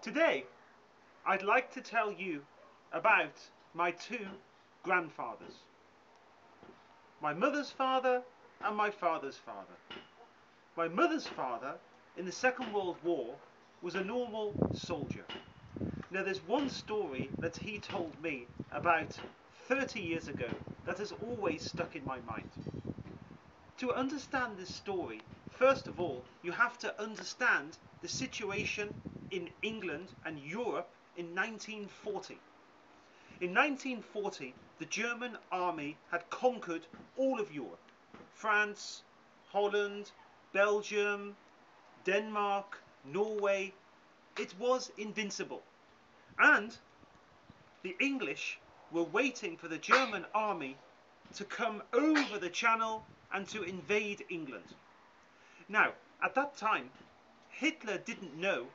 Today, I'd like to tell you about my two grandfathers. My mother's father and my father's father. My mother's father, in the Second World War, was a normal soldier. Now there's one story that he told me about 30 years ago that has always stuck in my mind. To understand this story, first of all, you have to understand the situation in England and Europe in 1940. In 1940, the German army had conquered all of Europe. France, Holland, Belgium, Denmark, Norway. It was invincible. And the English were waiting for the German army to come over the Channel and to invade England. Now, at that time, Hitler didn't know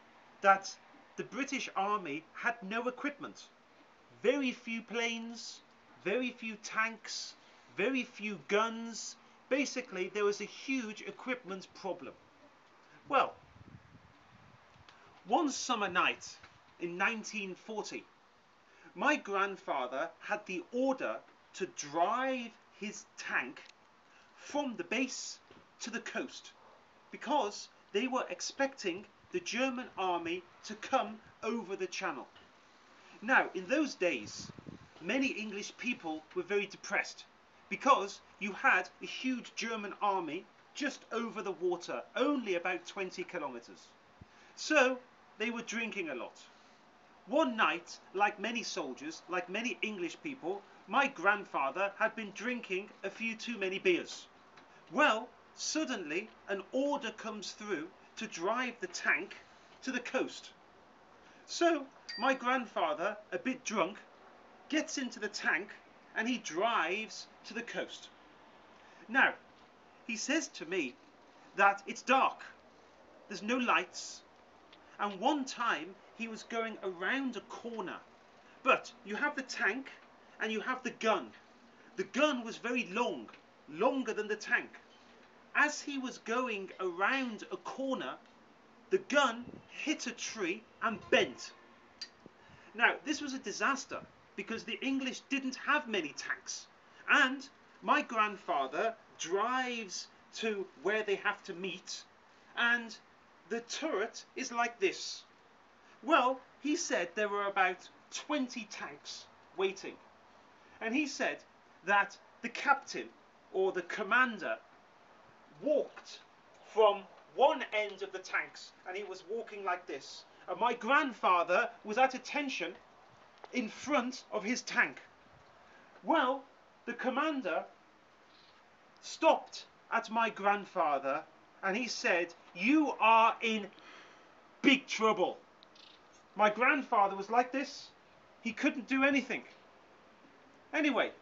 that the British army had no equipment. Very few planes, very few tanks, very few guns. Basically, there was a huge equipment problem. Well, one summer night in 1940, my grandfather had the order to drive his tank from the base to the coast because they were expecting the German army to come over the Channel. Now, in those days, many English people were very depressed because you had a huge German army just over the water, only about 20 kilometers. So they were drinking a lot. One night, like many soldiers, like many English people, my grandfather had been drinking a few too many beers. Well, suddenly an order comes through to drive the tank to the coast. So my grandfather, a bit drunk, gets into the tank and he drives to the coast. Now, he says to me that it's dark, there's no lights, and one time he was going around a corner. But you have the tank and you have the gun. The gun was very long, longer than the tank. As he was going around a corner, the gun hit a tree and bent. Now, this was a disaster because the English didn't have many tanks. And my grandfather drives to where they have to meet, and the turret is like this. Well, he said there were about 20 tanks waiting. And he said that the captain or the commander walked from one end of the tanks and he was walking like this. And my grandfather was at attention in front of his tank. Well, the commander stopped at my grandfather and he said, "You are in big trouble." My grandfather was like this. He couldn't do anything. Anyway,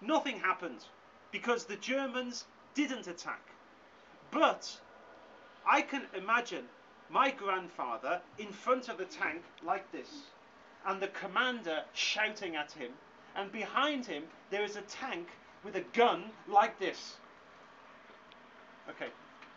nothing happened because the Germans didn't attack. But I can imagine my grandfather in front of the tank like this, and the commander shouting at him, and behind him there is a tank with a gun like this. Okay.